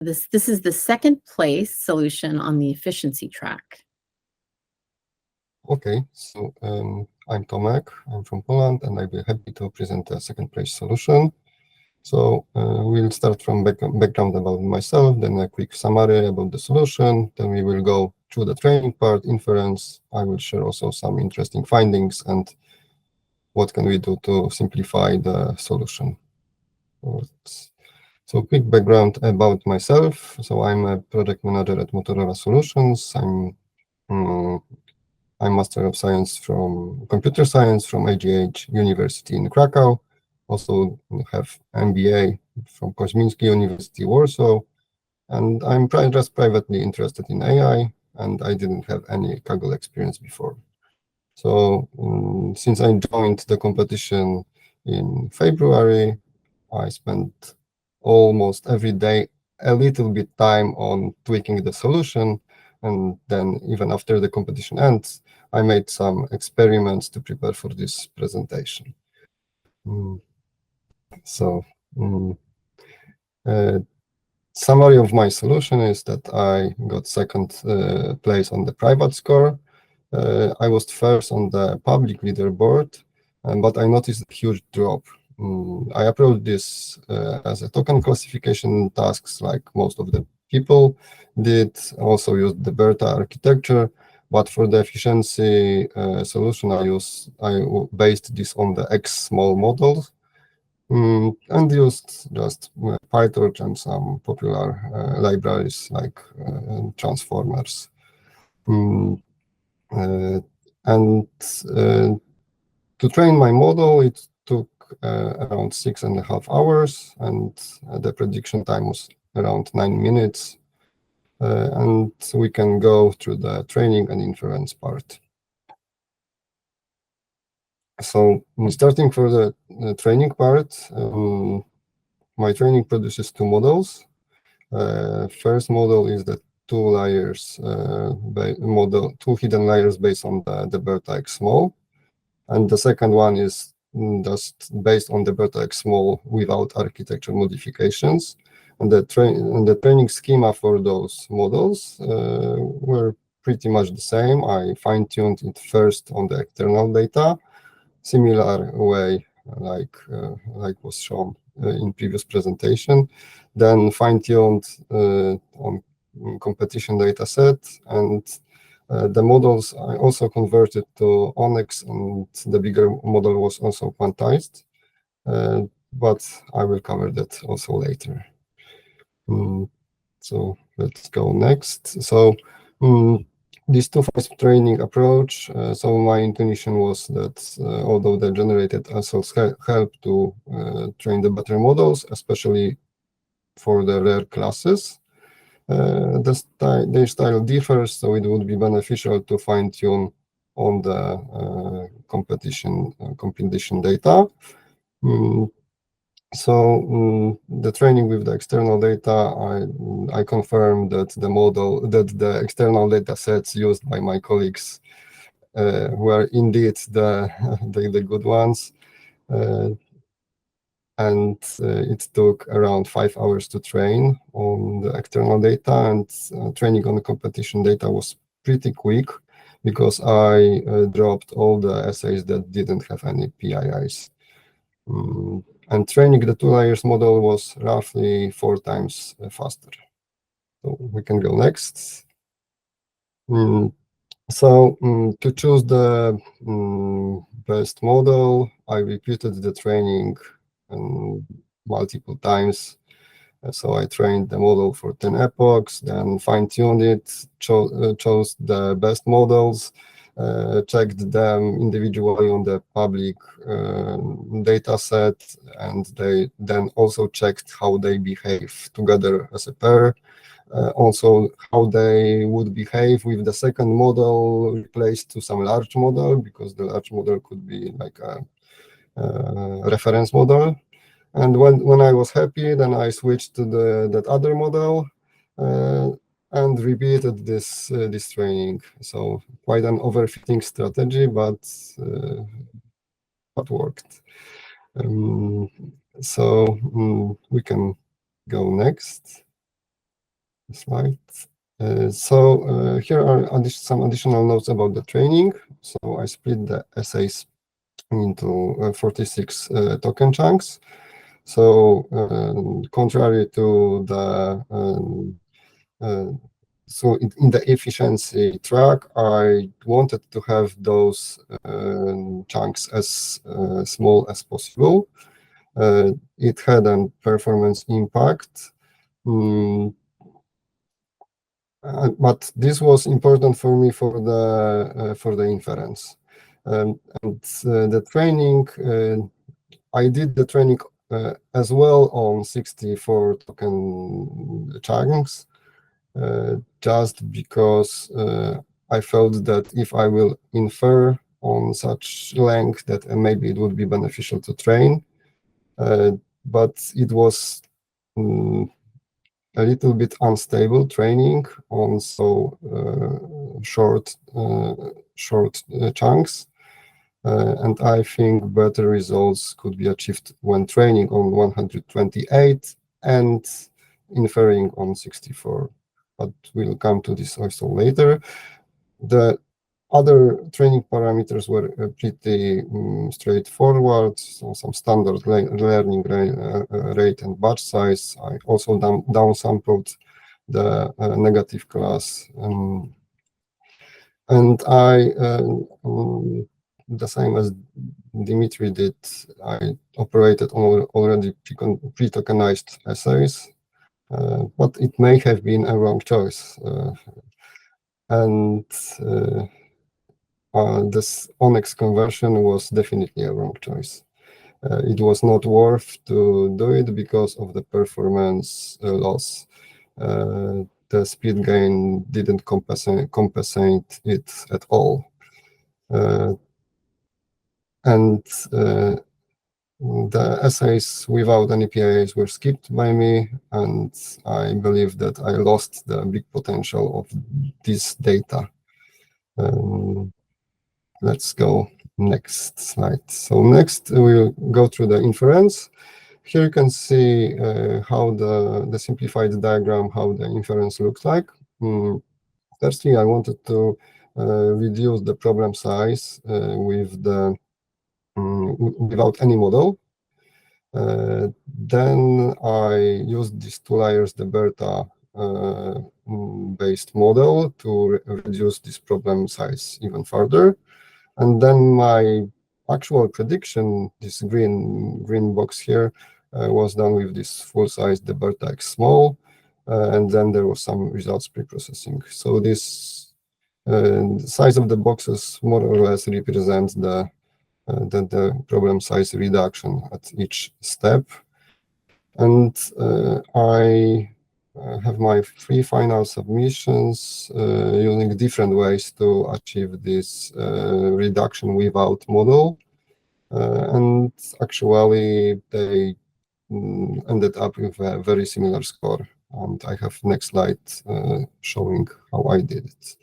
This is the second place solution on the efficiency track. Okay, so I'm Tomek, I'm from Poland, and I'll be happy to present the second place solution. So we'll start from background about myself, then a quick summary about the solution, then we will go through the training part, inference. I will share also some interesting findings and what can we do to simplify the solution. So quick background about myself. So I'm a project manager at Motorola Solutions. I'm Master of Science from Computer Science from AGH University in Krakow. Also have MBA from Koźmiński University Warsaw. And I'm just privately interested in AI, and I didn't have any Kaggle experience before. So since I joined the competition in February, I spent almost every day a little bit time on tweaking the solution. And then even after the competition ends, I made some experiments to prepare for this presentation. Summary of my solution is that I got second place on the private score. I was first on the public leaderboard, but I noticed a huge drop. I approached this as a token classification tasks like most of the people did, also used the Berta architecture, but for the efficiency solution, I based this on the X small models and used just PyTorch and some popular libraries like transformers. And to train my model, it took around 6.5 hours, and the prediction time was around 9 minutes. And we can go through the training and inference part. So starting for the training part, my training produces two models. First model is the two hidden layers based on the Berta X small. And the second one is just based on the Berta X small without architecture modifications. And the training schema for those models were pretty much the same. I fine-tuned it first on the external data, similar way like was shown in previous presentation, then fine-tuned on competition data set, and the models I also converted to Onyx, and the bigger model was also quantized, but I will cover that also later. So let's go next. So this two-phase training approach, so my intuition was that although the generated answers help to train the better models, especially for the rare classes, their style differs, so it would be beneficial to fine-tune on the competition data. So the training with the external data, I confirmed that the external data sets used by my colleagues were indeed the good ones. And it took around 5 hours to train on the external data, and training on the competition data was pretty quick because I dropped all the essays that didn't have any PIIs. And training the two layers model was roughly 4 times faster. So we can go next. So to choose the best model, I repeated the training multiple times. So I trained the model for 10 epochs, then fine-tuned it, chose the best models, checked them individually on the public data set, and they then also checked how they behave together as a pair. Also, how they would behave with the second model replaced to some large model, because the large model could be like a reference model. And when I was happy, then I switched to that other model and repeated this training. So quite an overfitting strategy, but worked. So we can go next. slide. Here are some additional notes about the training. So I split the essays into 46 token chunks. So contrary to the so in the efficiency track, I wanted to have those chunks as small as possible. It had a performance impact. But this was important for me for the inference, and the training. I did the training as well on 64 token chunks, just because I felt that if I will infer on such length, that maybe it would be beneficial to train, but it was a little bit unstable training on so short chunks, and I think better results could be achieved when training on 128 and inferring on 64. But we'll come to this also later. The other training parameters were pretty straightforward, so some standard learning rate and batch size. I also downsampled the negative class, and I, the same as Dimitri did, I operated on already pre-tokenized essays, but it may have been a wrong choice. And this Onyx conversion was definitely a wrong choice. It was not worth to do it because of the performance loss. The speed gain didn't compensate it at all. And the essays without any PIIs were skipped by me, and I believe that I lost the big potential of this data. Let's go next slide. So next we'll go through the inference. Here you can see how the simplified diagram, how the inference looks like. Firstly, I wanted to reduce the problem size without any model. Then I used these two layers, the Berta based model, to reduce this problem size even further. And then my actual prediction, this green box here, was done with this full-size Berta X small, and then there was some results pre-processing. So this size of the boxes more or less represents the problem size reduction at each step. And I have my three final submissions using different ways to achieve this reduction without model. And actually, they ended up with a very similar score. And I have next slide showing how I did it.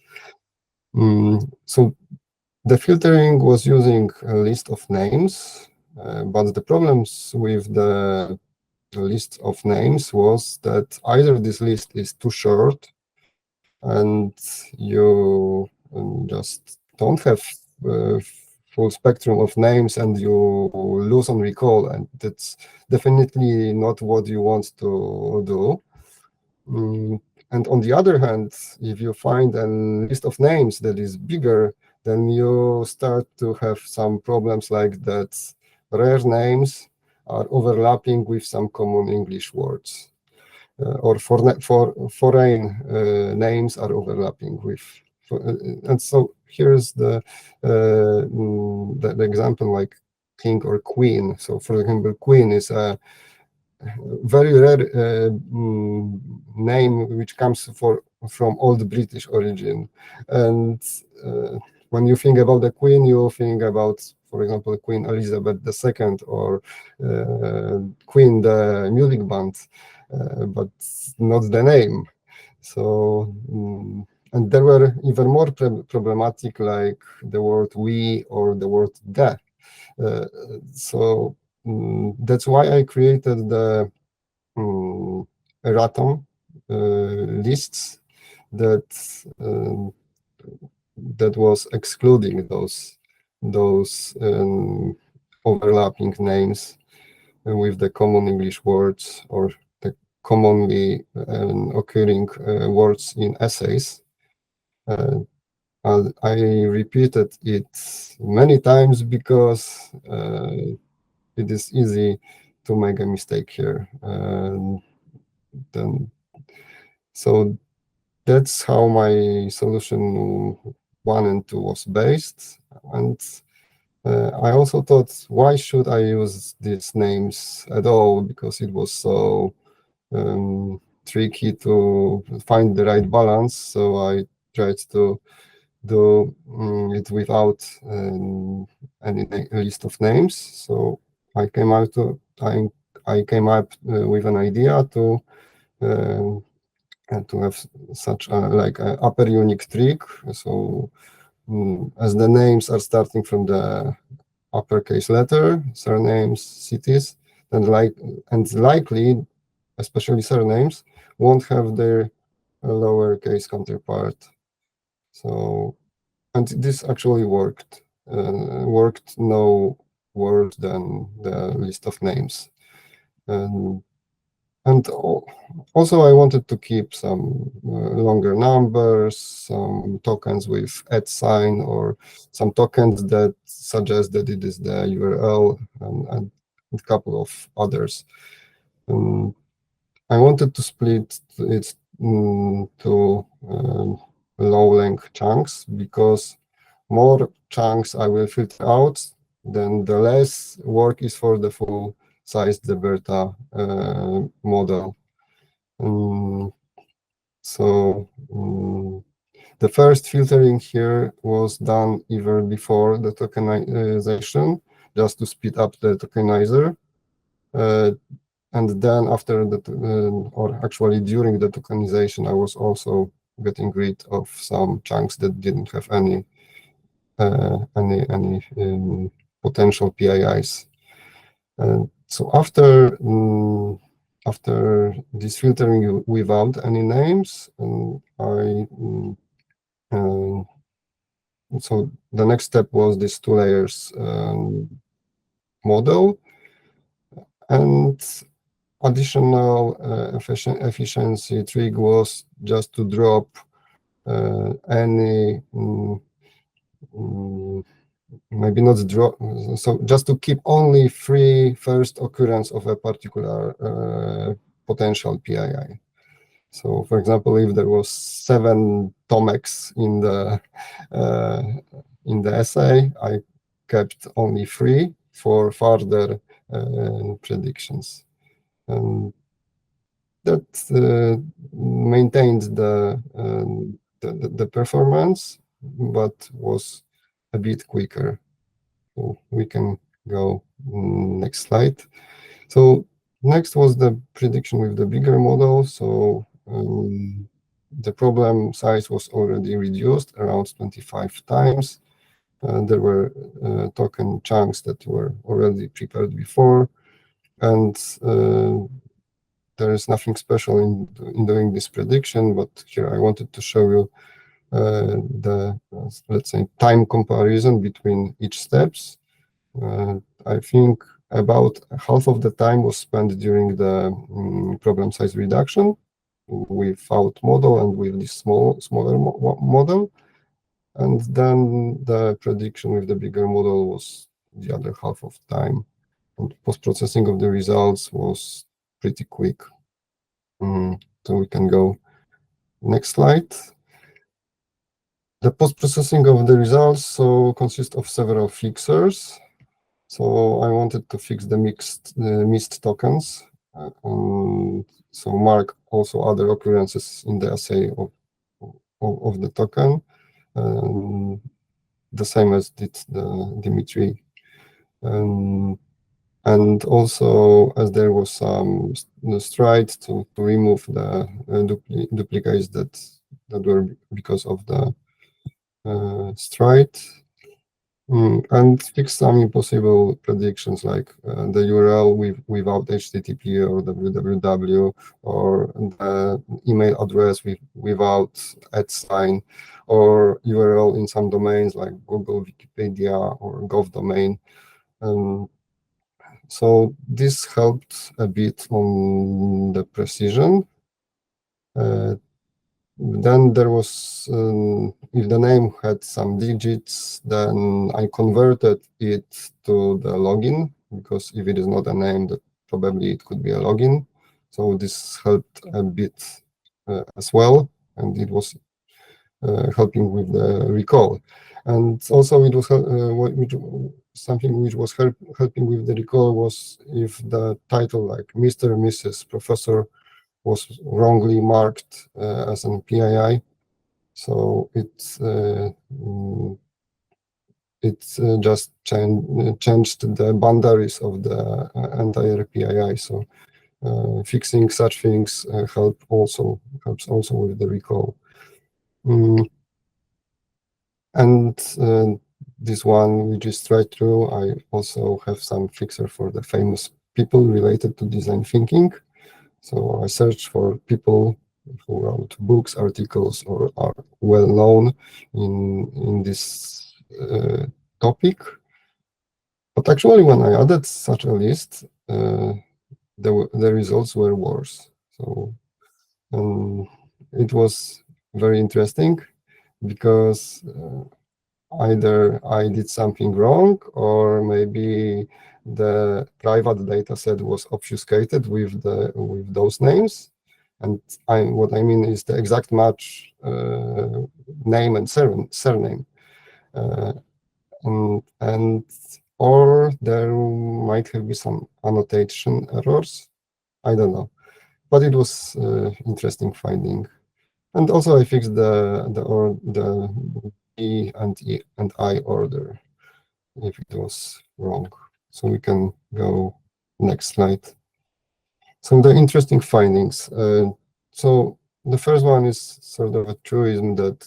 So the filtering was using a list of names, but the problems with the list of names was that either this list is too short and you just don't have full spectrum of names and you lose on recall, and that's definitely not what you want to do. And on the other hand, if you find a list of names that is bigger, then you start to have some problems like that rare names are overlapping with some common English words, or foreign names are overlapping with. And so here's the example, like king or queen. So for example, queen is a very rare name which comes from Old British origin. And when you think about the queen, you think about, for example, Queen Elizabeth II or Queen the music band, but not the name. So, and there were even more problematic, like the word we or the word the. So that's why I created the erratum lists that that was excluding those overlapping names with the common English words or the commonly occurring words in essays. I repeated it many times because it is easy to make a mistake here. So that's how my solution 1 and 2 was based. And I also thought, why should I use these names at all? Because it was so tricky to find the right balance. So I tried to do it without any list of names. So I came up with an idea to have such like an upper unique trick. So as the names are starting from the uppercase letter, surnames, cities, and likely, especially surnames, won't have their lowercase counterpart. So, and this actually worked. Worked no worse than the list of names. And also I wanted to keep some longer numbers, some tokens with @ or some tokens that suggest that it is the URL and a couple of others. I wanted to split it to low-length chunks because more chunks I will filter out, then the less work is for the full-sized Zebra model. So the first filtering here was done even before the tokenization, just to speed up the tokenizer. And then after that, or actually during the tokenization, I was also getting rid of some chunks that didn't have any potential PIIs. So after this filtering without any names, so the next step was this 2 layers model, and additional efficiency trick was just to drop any maybe not drop, so just to keep only 3 first occurrence of a particular potential PII. So, for example, if there was 7 Tomeks in the essay, I kept only 3 for further predictions. And that maintained the performance, but was a bit quicker. So we can go next slide. So next was the prediction with the bigger model. So the problem size was already reduced around 25 times. There were token chunks that were already prepared before, and there is nothing special in doing this prediction, but here I wanted to show you the, let's say, time comparison between each steps. I think about half of the time was spent during the problem size reduction without model and with this smaller model. And then the prediction with the bigger model was the other half of time. And post-processing of the results was pretty quick. So we can go next slide. The post-processing of the results consists of several fixers. So I wanted to fix the missed tokens. So mark also other occurrences in the assay of the token, the same as did the Dimitri. And also, as there was some stride to remove the duplicates that were because of the stride. And fix some impossible predictions like the URL without HTTP or www, or the email address without @sign, or URL in some domains like Google, Wikipedia, or Gov domain. So this helped a bit on the precision. Then there was, if the name had some digits, then I converted it to the login, because if it is not a name, that probably it could be a login. So this helped a bit as well, and it was helping with the recall. And also it was something which was helping with the recall was if the title, like Mr., Mrs., Professor, was wrongly marked as an PII. So it just changed the boundaries of the entire PII. So fixing such things helps also with the recall. And this one, which is straight through, I also have some fixer for the famous people related to design thinking. So I search for people who wrote books, articles, or are well known in this topic. But actually, when I added such a list, the results were worse. So it was very interesting, because either I did something wrong, or maybe the private data set was obfuscated with those names. And what I mean is the exact match name and surname. Or there might have been some annotation errors. I don't know. But it was interesting finding. And also I fixed the E and I order if it was wrong. So we can go next slide. So the interesting findings. So the first one is sort of a truism that,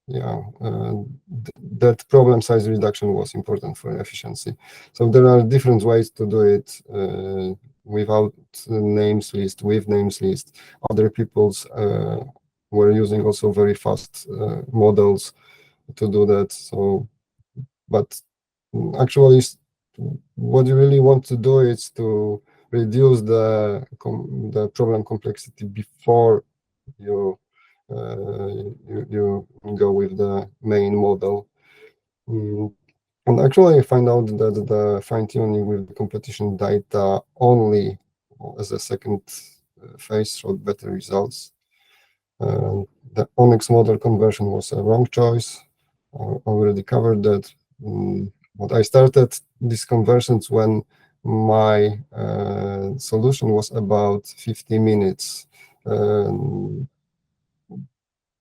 that problem size reduction was important for efficiency. So there are different ways to do it, without names list, with names list. Other people's were using also very fast models to do that. So, but actually, what you really want to do is to reduce the problem complexity before you go with the main model. And actually, I find out that the fine-tuning with the competition data only as a second phase showed better results. The Onyx model conversion was a wrong choice. I already covered that. But I started these conversions when my solution was about 50 minutes. And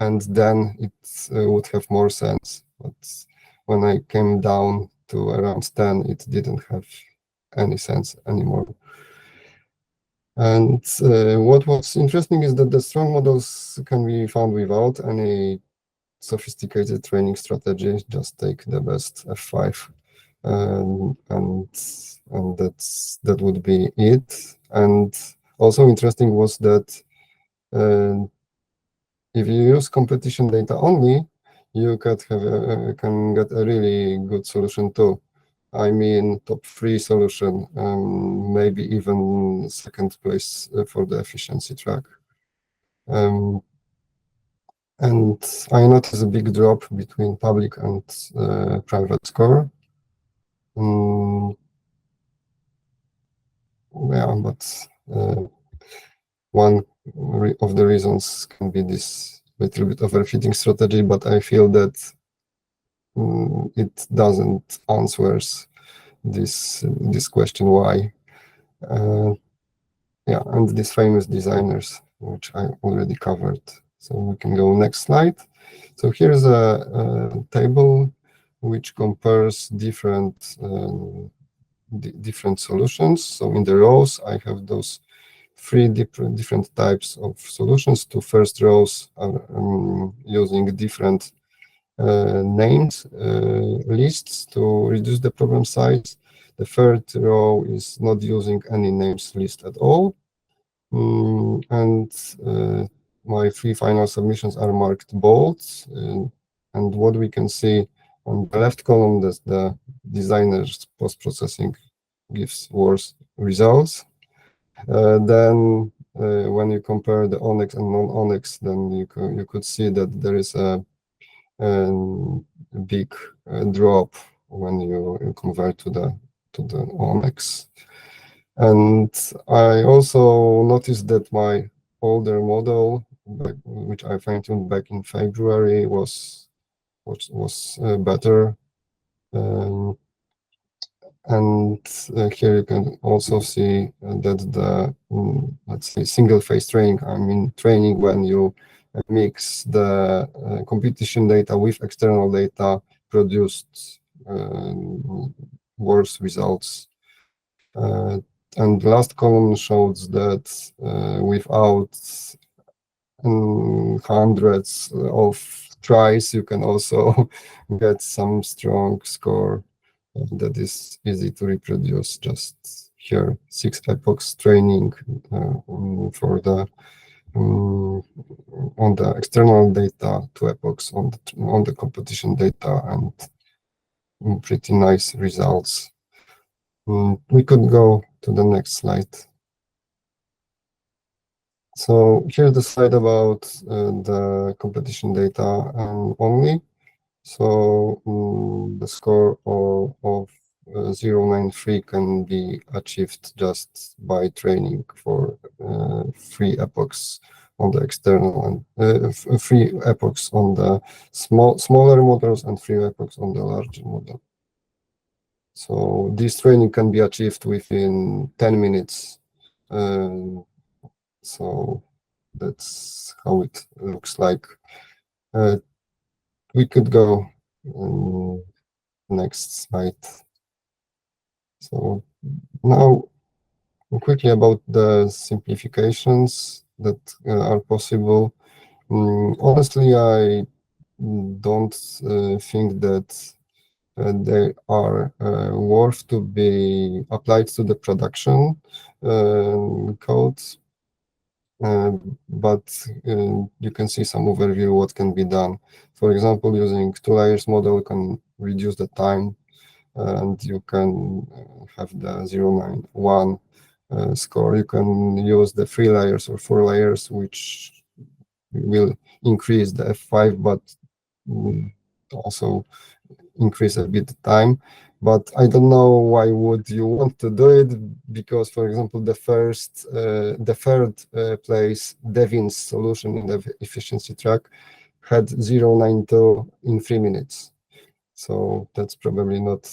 then it would have more sense. But when I came down to around 10, it didn't have any sense anymore. And what was interesting is that the strong models can be found without any sophisticated training strategy. Just take the best F5, and that would be it. And also interesting was that if you use competition data only, you can get a really good solution too. I mean, top 3 solution, maybe even second place for the efficiency track. And I noticed a big drop between public and private score. Yeah, but one of the reasons can be this little bit overfitting strategy, but I feel that it doesn't answer this question why. Yeah, and these famous designers, which I already covered. So we can go next slide. So here's a table which compares different solutions. So in the rows, I have those 3 different types of solutions. 2 first rows are using different named lists to reduce the problem size. The third row is not using any names list at all. And my 3 final submissions are marked bold. And what we can see on the left column, that the designer's post-processing gives worse results. Then when you compare the ONNX and non-ONNX, then you could see that there is a big drop when you convert to the ONNX. And I also noticed that my older model, which I fine-tuned back in February, was better. And here you can also see that the, let's say, single-phase training, I mean training when you mix the competition data with external data, produced worse results. And the last column shows that without hundreds of tries, you can also get some strong score that is easy to reproduce. Just here, 6 epochs training for the on the external data, 2 epochs on the competition data, and pretty nice results. We could go to the next slide. So here's the slide about the competition data only. So the score of 0.93 can be achieved just by training for 3 epochs on the external and 3 epochs on the smaller models and 3 epochs on the larger model. So this training can be achieved within 10 minutes. So that's how it looks like. We could go next slide. So now quickly about the simplifications that are possible. Honestly, I don't think that they are worth to be applied to the production code. But you can see some overview what can be done. For example, using 2 layers model can reduce the time, and you can have the 0.91 score. You can use the 3 layers or 4 layers, which will increase the F5, but also increase a bit the time. But I don't know why would you want to do it, because, for example, the third place Devin's solution in the efficiency track had 0.92 in 3 minutes. So that's probably not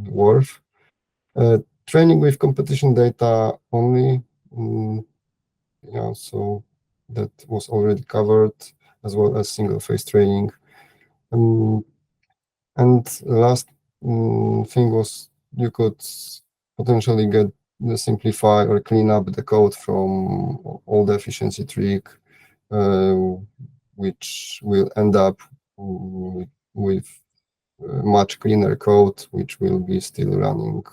worth. Training with competition data only, yeah, so that was already covered, as well as single-phase training. And last thing was, you could potentially simplify or clean up the code from all the efficiency trick, which will end up with much cleaner code, which will be still running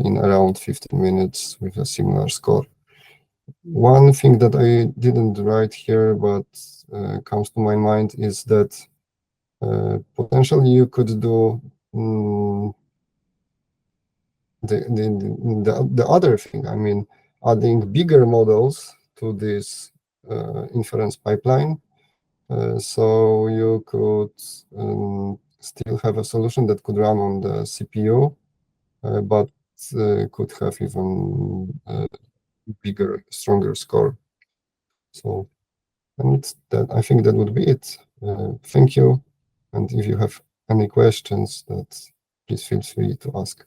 in around 15 minutes with a similar score. One thing that I didn't write here, but comes to my mind, is that potentially you could do the other thing. I mean, adding bigger models to this inference pipeline. So you could still have a solution that could run on the CPU, but could have even bigger, stronger score. So, and that, I think that would be it. Thank you. And if you have any questions, please feel free to ask.